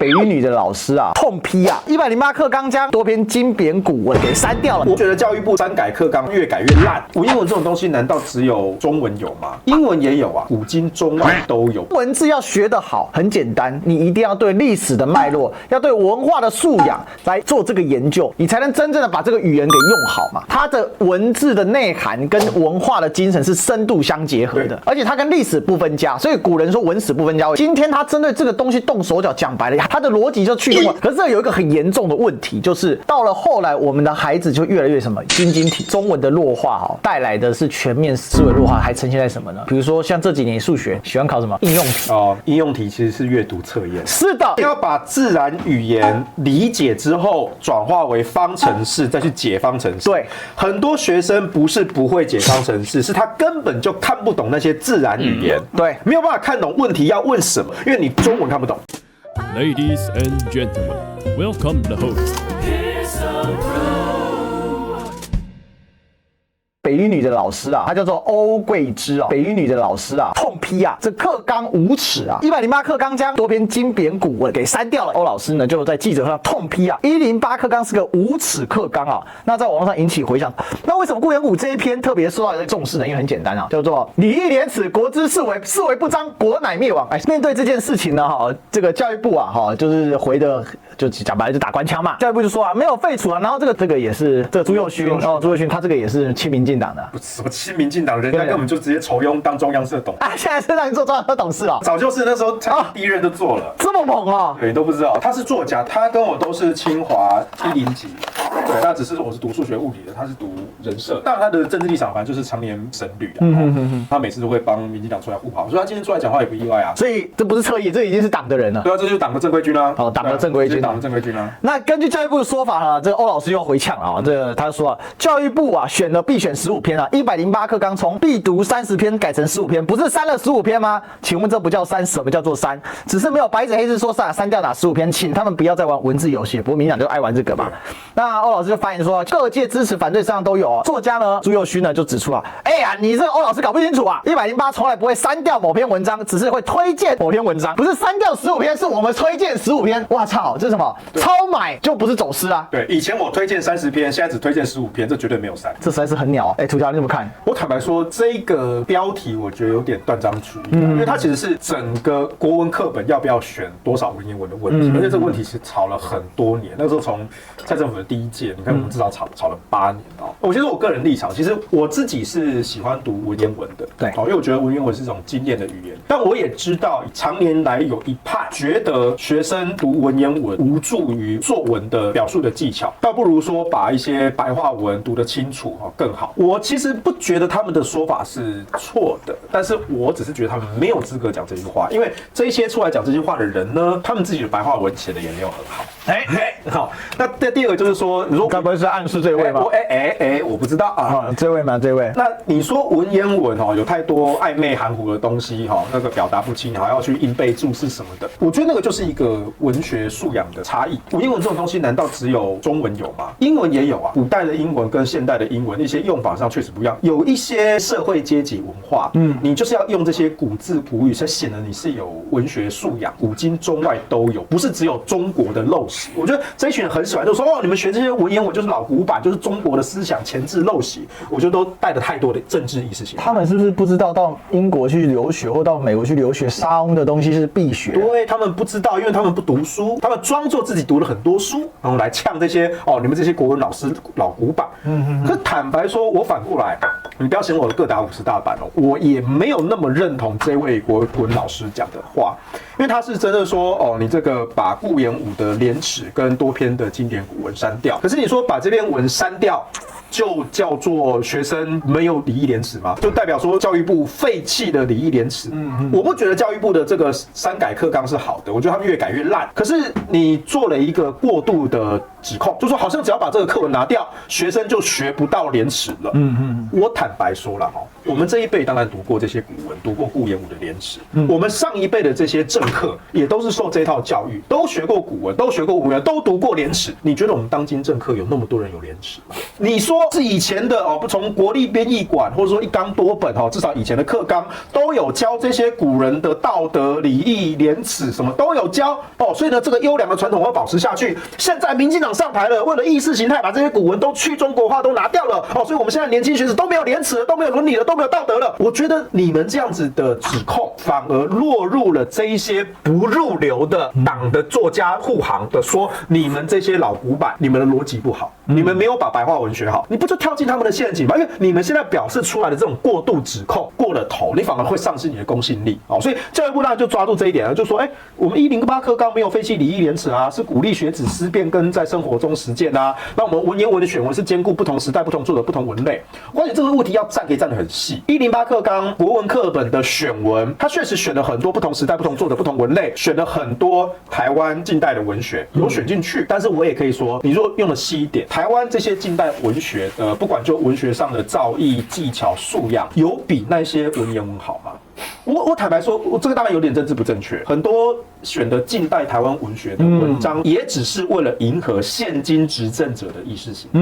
北一女的老师啊，痛批啊，108课纲将多篇经典古文给删掉了。我觉得教育部删改课纲越改越烂。文言文这种东西，难道只有中文有吗？英文也有啊，古今中外都有。文字要学得好，很简单，你一定要对历史的脉络，要对文化的素养来做这个研究，你才能真正的把这个语言给用好嘛。它的文字的内涵跟文化的精神是深度相结合的，而且它跟历史不分家，所以古人说文史不分家。今天他针对这个东西动手脚，讲白了，他的逻辑就去中了。可是这有一个很严重的问题，就是到了后来，我们的孩子就越来越什么晶晶体，中文的弱化带来的是全面思维弱化，还呈现在什么呢？比如说像这几年数学喜欢考什么应用题应用题其实是阅读测验。是的，要把自然语言理解之后转化为方程式，再去解方程式。对，很多学生不是不会解方程式，是他根本就看不懂那些自然语言，对，没有办法看懂问题要问什么，因为你中文看不懂。Ladies and gentlemen, welcome the host. 北一女的老师啊，她叫做欧桂芝啊。北一女的老师啊，痛批啊，这课纲无耻啊！108课纲将多篇经典古文给删掉了。欧老师呢，就在记者会上痛批啊，108课纲是个无耻课纲啊。那在网络上引起回响。那为什么顾炎武这一篇特别受到重视呢？因为很简单啊，叫做礼义廉耻，国之四维，四维不张，国乃灭亡。面对这件事情呢，这个教育部啊，就是回的。就讲白了就打官腔嘛，教育部就说啊没有废除啊，然后这个也是这个朱佑勋朱佑勋他这个也是亲民进党的，不是什么亲民进党，人家根本就直接酬庸当中央社董事现在是让你做中央社董事了，早就是那时候第一任就做了，这么猛啊！对，你都不知道他是作家，他跟我都是清华10级，对，那只是我是读数学物理的，他是读人社，但他的政治立场反正就是常年深绿的，他每次都会帮民进党出来护航，所以他今天出来讲话也不意外啊，所以这不是侧翼，这已经是党的人了，对啊，这就是党的正规军啊，党的正规军。党的正规军啊。那根据教育部的说法呢，这个欧老师又回呛了啊，这个他说教育部啊选了必选15篇啊，108课纲从必读30篇改成15篇，不是删了15篇吗？请问这不叫删，什么叫做删？只是没有白纸黑字说删掉哪15篇，请他们不要再玩文字游戏。不过民进党就爱玩这个嘛。那欧老师就发言说，各界支持反对上都有哦。作家呢朱佑勋呢就指出啊，你这个欧老师搞不清楚啊，108从来不会删掉某篇文章，只是会推荐某篇文章，不是删掉15篇，是我们推荐15篇。哇操，这是什么？超买就不是走私啊！对，以前我推荐30篇，现在只推荐15篇，这绝对没有删。这实在是很鸟啊！涂条你怎么看？我坦白说，这个标题我觉得有点断章取义，因为它其实是整个国文课本要不要选多少文言文的问题，而且这个问题是吵了很多年。那时候从蔡政府的第一届，你看我们至少吵了8年哦。我觉得我个人立场，其实我自己是喜欢读文言文的，对，因为我觉得文言文是一种精炼的语言。但我也知道，常年来有一派觉得学生读文言文无助于作文的表述的技巧，倒不如说把一些白话文读得清楚更好。我其实不觉得他们的说法是错的，但是我只是觉得他们没有资格讲这句话，因为这些出来讲这句话的人呢，他们自己的白话文写的也没有很好。好，那第二个就是说，你说该不会是暗示这位吗？我不知道啊，这位吗？这位？那你说文言文有太多暧昧含糊的东西那个表达不清，要去硬背注释什么的，我觉得那个就是一个文学素养的差异。文言文这种东西难道只有中文有吗？英文也有啊，古代的英文跟现代的英文那些用法上确实不一样，有一些社会阶级文化，你就是要用这些古字古语，才显得你是有文学素养，古今中外都有，不是只有中国的陋习。我觉得这一群人很喜欢，就说你们学这些文言文就是老古板，就是中国的思想前置陋习，我觉得都带着太多的政治意识形态。他们是不是不知道到英国去留学或到美国去留学，沙翁的东西是必学？对，他们不知道，因为他们不读书，他们装作自己读了很多书，然后来呛这些你们这些国文老师老古板。可是坦白说，我反过来，你不要嫌我的各打50大板我也没有那么认同这位国文老师讲的话，因为他是真的说你这个把顾炎武的廉耻跟多篇的经典古文删掉，可是你说把这篇文删掉，就叫做学生没有礼义廉耻吗？就代表说教育部废弃了礼义廉耻？我不觉得教育部的这个删改课纲是好的，我觉得他们越改越烂。可是你做了一个过度的指控，就说好像只要把这个课文拿掉，学生就学不到廉耻了。我坦白说了哈，我们这一辈当然读过这些古文，读过顾炎武的廉耻。我们上一辈的这些政客也都是受这套教育，都学过古文，都学过古文，都读过廉耻。你觉得我们当今政客有那么多人有廉耻吗？你说是以前的不从国立编译馆或者说一纲多本至少以前的课纲都有教这些古人的道德礼义廉耻，什么都有教所以呢，这个优良的传统要保持下去。现在民进党上台了，为了意识形态，把这些古文都去中国化，都拿掉了所以我们现在年轻学子都没有廉耻了，都没有伦理了，都没有道德了。我觉得你们这样子的指控，反而落入了这一些不入流的党的作家护航的说，你们这些老古板，你们的逻辑不好，你们没有把白话文学好，你不就跳进他们的陷阱吗？因为你们现在表示出来的这种过度指控过了头，你反而会丧失你的公信力所以教育部当然就抓住这一点了，就说我们108课纲没有废弃礼义廉耻是鼓励学子思辨跟在生活中实践那我们文言文的选文是兼顾不同时代、不同作者、不同文类。我感觉这个问题要站可以站得很细。108课纲国文课本的选文，它确实选了很多不同时代、不同作者、不同文类，选了很多台湾近代的文学有选进去。但是我也可以说，你如果用的细一点，台湾这些近代文学不管就文学上的造诣、技巧、素养，有比那些文言文好吗？我坦白说，我这个当然有点政治不正确。很多选的近代台湾文学的文章，也只是为了迎合现今执政者的意识形态。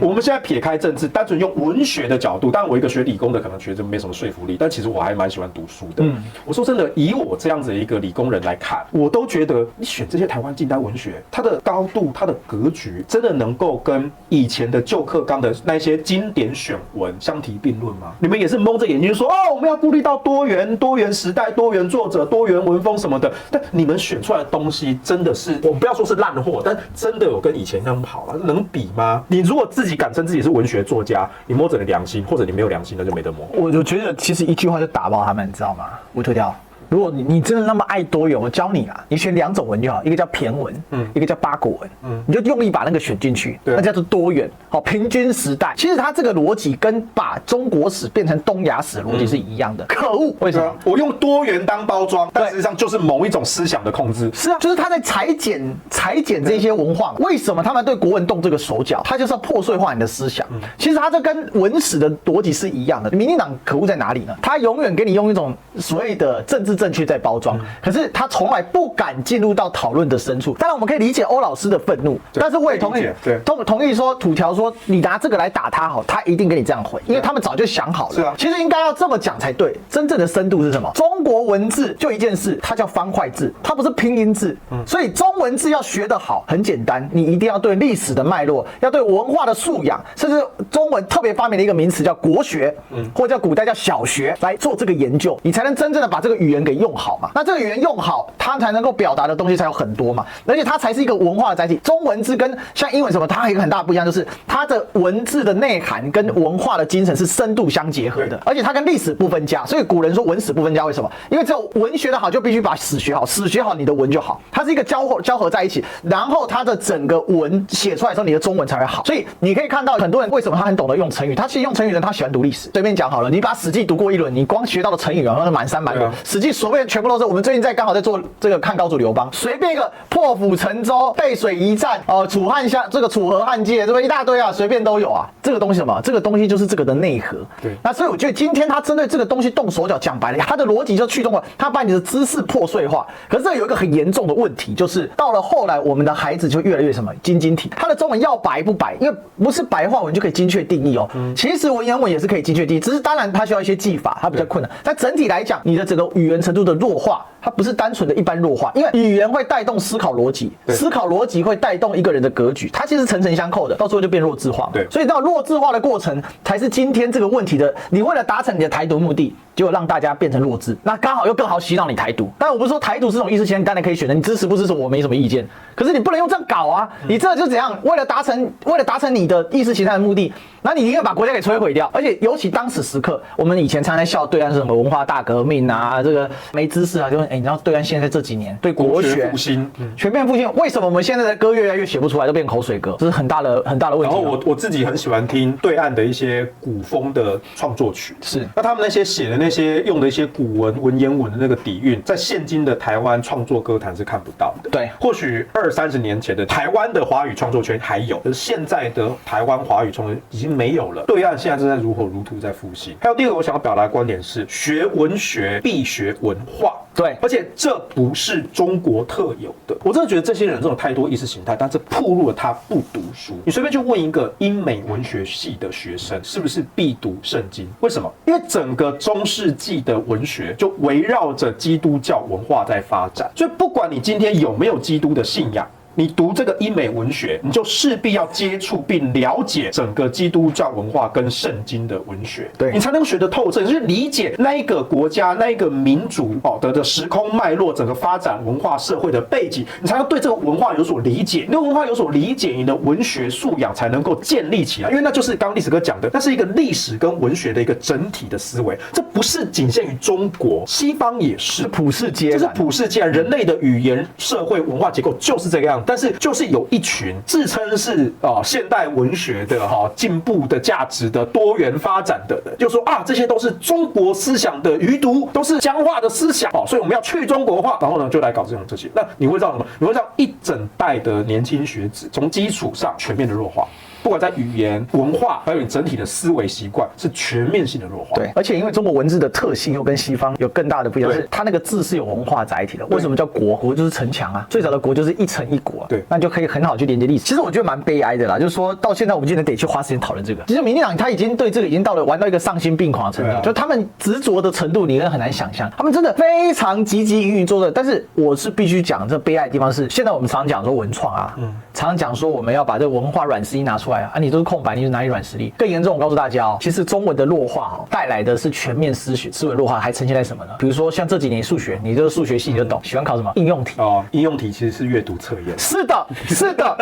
我们现在撇开政治，单纯用文学的角度，当然我一个学理工的，可能觉得没什么说服力，但其实我还蛮喜欢读书的。我说真的，以我这样子的一个理工人来看，我都觉得你选这些台湾近代文学，它的高度、它的格局，真的能够跟以前的旧课纲的那些经典选文相提并论吗？你们也是蒙着眼睛说我们要顾虑到多元时代、多元作者、多元文风什么的，但你们选出来的东西真的是，我不要说是烂货，但真的有跟以前那么好吗？能比吗？你如果自己敢称自己是文学作家，你摸着你的良心，或者你没有良心，那就没得摸。我觉得其实一句话就打爆他们，你知道吗？吴推掉。如果你真的那么爱多元，我教你你选2种文就好，一个叫骈文，一个叫八股文，你就用力把那个选进去，那叫做多元。平均时代，其实它这个逻辑跟把中国史变成东亚史的逻辑是一样的。可恶，为什么？我用多元当包装，但实际上就是某一种思想的控制。是啊，就是他在裁剪这些文化。为什么他们对国文动这个手脚？他就是要破碎化你的思想。其实他这跟文史的逻辑是一样的。民进党可恶在哪里呢？他永远给你用一种所谓的政治正确在包装，可是他从来不敢进入到讨论的深处。当然我们可以理解欧老师的愤怒，但是我也同意说土条说你拿这个来打他他一定跟你这样回，因为他们早就想好了。其实应该要这么讲才对。真正的深度是什么？中国文字就一件事，它叫方块字，它不是拼音字。所以中文字要学得好很简单，你一定要对历史的脉络，要对文化的素养，甚至中文特别发明了一个名词叫国学，或者叫古代叫小学来做这个研究，你才能真正的把这个语言给用好嘛。那这个语言用好，它才能够表达的东西才有很多嘛，而且它才是一个文化的载体。中文字跟像英文什么，它有一个很大的不一样，就是它的文字的内涵跟文化的精神是深度相结合的，而且它跟历史不分家。所以古人说文史不分家，为什么？因为只有文学的好，就必须把史学好，史学好你的文就好，它是一个交合在一起，然后它的整个文写出来的时候，你的中文才会好。所以你可以看到很多人为什么他很懂得用成语，他其实用成语的人他喜欢读历史。随便讲好了，你把《史记》读过一轮，你光学到的成语好像是满300个，《史记》所谓全部都是我们最近刚好在做这个看高祖刘邦，随便一个破釜沉舟、背水一战楚汉相这个楚河汉界，这个一大堆随便都有这个东西什么？这个东西就是这个的内核。对，那所以我觉得今天他针对这个东西动手脚，讲白了，他的逻辑就去中了，他把你的知识破碎化。可是这有一个很严重的问题，就是到了后来，我们的孩子就越来越什么晶晶体，他的中文要白不白？因为不是白话文就可以精确定义其实文言文也是可以精确定义，只是当然它需要一些技法，它比较困难。但整体来讲，你的整个语言程度的弱化，它不是单纯的一般弱化，因为语言会带动思考逻辑，思考逻辑会带动一个人的格局，它其实层层相扣的，到最后就变弱智化。对，所以到弱智化的过程，才是今天这个问题的。你为了达成你的台独目的，结果让大家变成弱智，那刚好又更好洗脑你台独。但我不是说台独是这种意识形态，你当然可以选择，你支持不支持我没什么意见。可是你不能用这样搞你这就怎样？为了达成你的意识形态的目的，那你宁愿把国家给摧毁掉。而且尤其当时时刻，我们以前常在笑对岸是什么文化大革命这个没知识就你知道对岸现在这几年对国学复兴，全面复兴，为什么我们现在的歌越来越写不出来，都变口水歌？这是很大的问题。然后我自己很喜欢听对岸的一些古风的创作曲，是那他们那些写的那些用的一些古文文言文的那个底蕴，在现今的台湾创作歌坛是看不到的。对，或许20-30年前的台湾的华语创作圈还有，可是现在的台湾华语创作已经没有了。对岸现在正在如火如荼在复兴。还有第二个我想要表达的观点是，学文学必学文化。对，而且这不是中国特有的。我真的觉得这些人这种太多意识形态，但这暴露了他不读书。你随便去问一个英美文学系的学生，是不是必读圣经？为什么？因为整个中世纪的文学就围绕着基督教文化在发展，所以不管你今天有没有基督的信仰，你读这个英美文学，你就势必要接触并了解整个基督教文化跟圣经的文学，对，你才能学得透彻，你去理解那一个国家、那一个民族的时空脉络、整个发展文化社会的背景，你才能对这个文化有所理解。你对文化有所理解，你的文学素养才能够建立起来。因为那就是刚刚历史哥讲的，那是一个历史跟文学的一个整体的思维，这不是仅限于中国，西方也是普世皆然，这是普世皆然。人类的语言、社会、文化结构就是这个样子。但是就是有一群自称是现代文学的进步的价值的多元发展的人，就说这些都是中国思想的余毒，都是僵化的思想所以我们要去中国化，然后呢就来搞这些。那你会让什么？你会让一整代的年轻学子从基础上全面的弱化。不管在语言、文化，还有你整体的思维习惯，是全面性的弱化。对，而且因为中国文字的特性又跟西方有更大的不一样，是它那个字是有文化载体的。为什么叫国？国就是城墙啊，最早的国就是一城一国。对，那就可以很好去连接历史。其实我觉得蛮悲哀的啦，就是说到现在我们今天得去花时间讨论这个。其实民进党他已经对这个已经玩到一个丧心病狂的程度，就他们执着的程度，你很难想象。他们真的非常积极营运做的，但是我是必须讲，这悲哀的地方是，现在我们常讲说文创啊，常讲说我们要把这个文化软实力拿出来啊，你都是空白。你是哪里软实力？更严重，我告诉大家其实中文的弱化带来的是全面思维弱化，还呈现在什么呢？比如说像这几年数学，你这个数学系你就懂，喜欢考什么应用题应用题其实是阅读测验。是的，是的。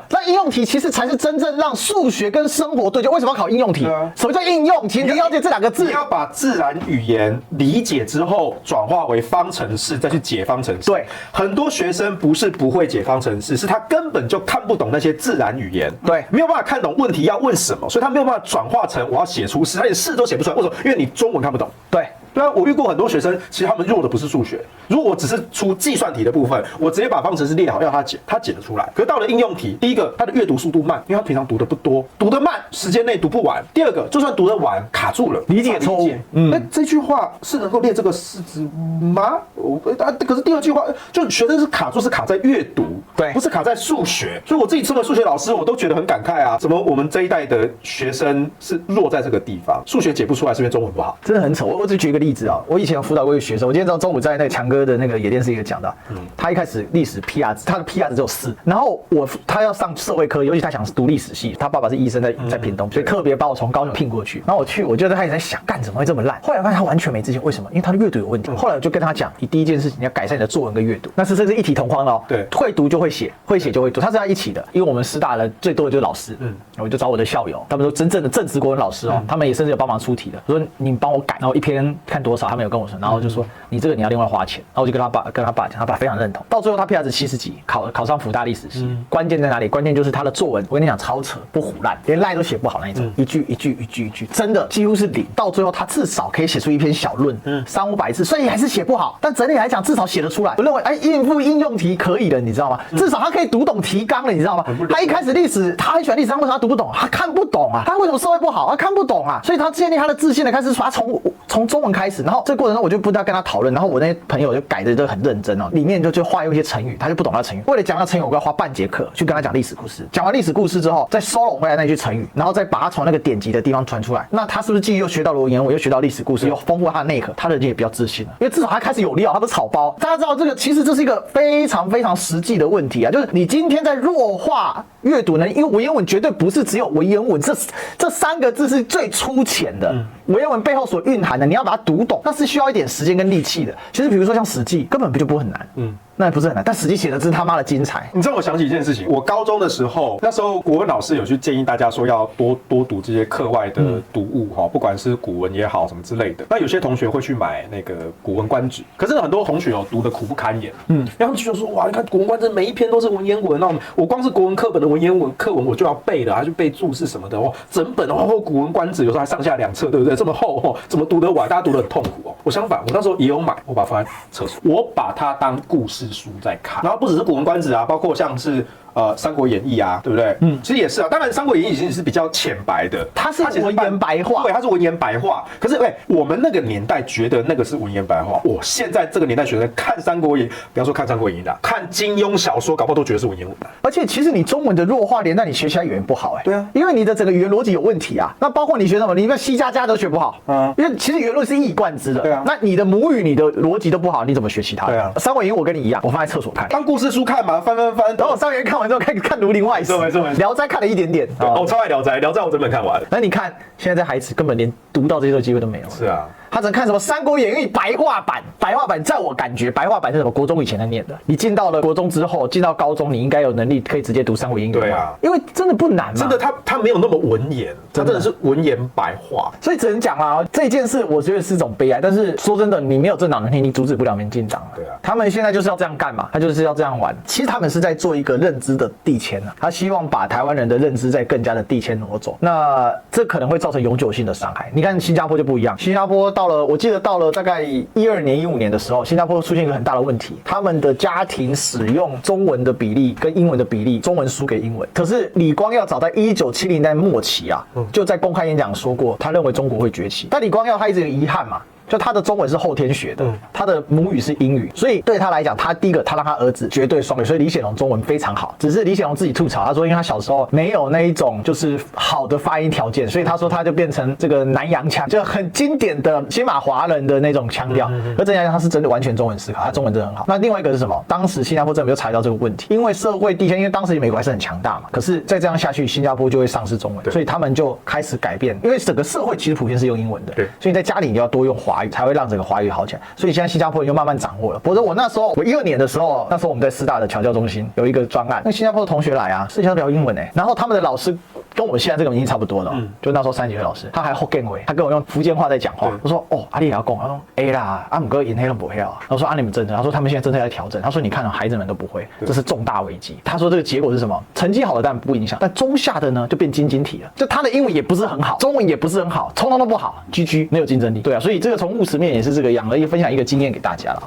那应用题其实才是真正让数学跟生活对焦。为什么要考应用题？什么叫应用题？你了解这两个字，你要把自然语言理解之后转化为方程式，再去解方程式。对，很多学生不是不会解方程式，是他根本就看不懂那些自然语言，对，没有办法看懂问题要问什么，所以他没有办法转化成我要写出诗，他连诗都写不出来。为什么？因为你中文看不懂。对。对啊，我遇过很多学生，其实他们弱的不是数学。如果我只是出计算题的部分，我直接把方程式列好要他解，他解得出来。可是到了应用题，第一个他的阅读速度慢，因为他平常读的不多，读得慢，时间内读不完。第二个，就算读得完，卡住了，理解错误。那这句话是能够列这个式子吗？可是第二句话，就学生是卡住，是卡在阅读，对，不是卡在数学。所以我自己身为数学老师，我都觉得很感慨啊！怎么我们这一代的学生是弱在这个地方？数学解不出来，是因为中文不好？真的很丑。我只举一个例子啊，我以前有辅导过一个学生，我今天中午在那个强哥的那个野电视也讲到，他一开始历史 PR 值，他的 PR 值只有4，然后他要上社会科，尤其他想读历史系，他爸爸是医生在屏东，所以特别把我从高雄聘过去。然后我就开始在想，干怎么会这么烂？后来发现他完全没自信，为什么？因为他的阅读有问题。后来我就跟他讲，你第一件事情你要改善你的作文跟阅读，那是这是一体同框的哦。对，会读就会写，会写就会读，它是在一起的。因为我们师大的最多的就是老师，我就找我的校友，他们说真正的正职国文老师哦，他们也甚至有帮忙出题的，说你帮我改，然后一篇看多少，他们有跟我说，然后就说你这个你要另外花钱，然后我就跟他爸讲，他爸非常认同。到最后他 PR 值70几，考上辅大历史系。关键在哪里？关键就是他的作文，我跟你讲超扯，不唬烂，连赖都写不好那一种，一句，真的几乎是0。到最后他至少可以写出一篇小论，300-500字，虽然还是写不好，但整体来讲至少写得出来。我认为应付应用题可以的，你知道吗？至少他可以读懂提纲了，你知道吗？他一开始历史他很喜欢历史，为什么他读不懂？他看不懂啊！他为什么社会不好？他看不懂啊！所以他建立他的自信的开始，他从中文开始，然后这个过程中我就不知道跟他讨论，然后我那些朋友就改的就很认真哦，里面就化用一些成语，他就不懂那成语。为了讲那成语，我要花半节课去跟他讲历史故事。讲完历史故事之后，再收拢回来那句成语，然后再把它从那个典籍的地方传出来。那他是不是既又学到了文言文，又学到历史故事，又丰富他的内核？他的人也比较自信了，因为至少他开始有料，他不是草包。大家知道这个，其实这是一个非常非常实际的问题啊，就是你今天在弱化阅读能力，因为文言文绝对不是只有文言文这3个字是最粗浅的。文言文背后所蕴含的，你要把它读懂，那是需要一点时间跟力气的。其实比如说像《史记》，根本就不会很难。那不是很难，但实际写的真他妈的精彩。你知道我想起一件事情，我高中的时候，那时候国文老师有去建议大家说要多读这些课外的读物哈，不管是古文也好什么之类的。那有些同学会去买那个《古文观止》，可是很多同学读得苦不堪言，然后就说哇，你看《古文观止》每一篇都是文言文，那我光是国文课本的文言文课文我就要背了，还去背注释什么的哦，整本哦《古文观止》有时候还上下2册，对不对？这么厚哦，怎么读得完？大家读得很痛苦哦。我相反，我那时候也有买，我把它放在厕所，我把它当故事书在看，然后不只是《古文观止》啊，包括像是《三国演义》啊，对不对？其实也是啊。当然，《三国演义》其实是比较浅白的，它是文言白话，对，它是文言白话。可是，我们那个年代觉得那个是文言白话，我现在这个年代觉得看《三国演义》，不要说看《三国演义》啦，看金庸小说，搞不好都觉得是文言文。而且，其实你中文的弱化连带你学起来语言不好，对啊，因为你的整个语言逻辑有问题啊。那包括你学什么，你连西加加都学不好，因为其实语言逻辑是一以贯之的，对啊。那你的母语、你的逻辑都不好，你怎么学其他的？对啊。三国演义我跟你一样，我放在厕所看，当故事书看嘛，翻，然后我上元看完之后开始看《儒林外史》，聊斋看了一点点，我超爱聊斋，聊斋我整本看完了。那你看现在孩子根本连读到这些机会都没有，是啊。他只能看什么《三国演义》白话版，白话版在我感觉白话版是什么？国中以前在念的。你进到了国中之后，进到高中，你应该有能力可以直接读《三国演义》。对啊，因为真的不难嘛。真的，他没有那么文言，他真的是文言白话。所以只能讲啊，这件事我觉得是一种悲哀。但是说真的，你没有政党能力，你阻止不了民进党。对啊，他们现在就是要这样干嘛？他就是要这样玩。其实他们是在做一个认知的递迁啊，他希望把台湾人的认知再更加的递迁挪走。那这可能会造成永久性的伤害。你看新加坡就不一样，新加坡我记得到了大概12年、15年的时候，新加坡出现一个很大的问题，他们的家庭使用中文的比例跟英文的比例，中文输给英文。可是李光耀早在1970年代末期啊，就在公开演讲说过，他认为中国会崛起。但李光耀他一直有遗憾嘛。就他的中文是后天学的，他的母语是英语，所以对他来讲，他第一个他让他儿子绝对双语，所以李显龙中文非常好。只是李显龙自己吐槽，他说因为他小时候没有那一种就是好的发音条件，所以他说他就变成这个南洋腔，就很经典的新马华人的那种腔调。而郑家他是真的完全中文思考，他中文真的很好。那另外一个是什么？当时新加坡政府就察觉到这个问题，因为社会递迁，因为当时美国还是很强大嘛，可是再这样下去，新加坡就会丧失中文，所以他们就开始改变，因为整个社会其实普遍是用英文的，所以在家里你要多用华语，才会让整个华语好起来。所以现在新加坡人就慢慢掌握了。否则我那时候我12年的时候，那时候我们在师大的侨教中心有一个专案，那新加坡的同学来啊，私下聊英文然后他们的老师跟我们现在这个年纪差不多了，就那时候3级的老师，他还Hokkien话，他跟我用福建话在讲话。我说哦，阿里也要讲，他说啦，阿姆哥引黑都不会啊。他说啊，你们政策，他说他们现在政策在调整，他说你看孩子们都不会，这是重大危机。他说这个结果是什么？成绩好的当然不影响，但中下的呢就变晶晶体了，就他的英文也不是很好，中文也不是很好，通通都不好，GG 没有竞争力。对啊，所以这个从务实面也是这个样，而且分享一个经验给大家了。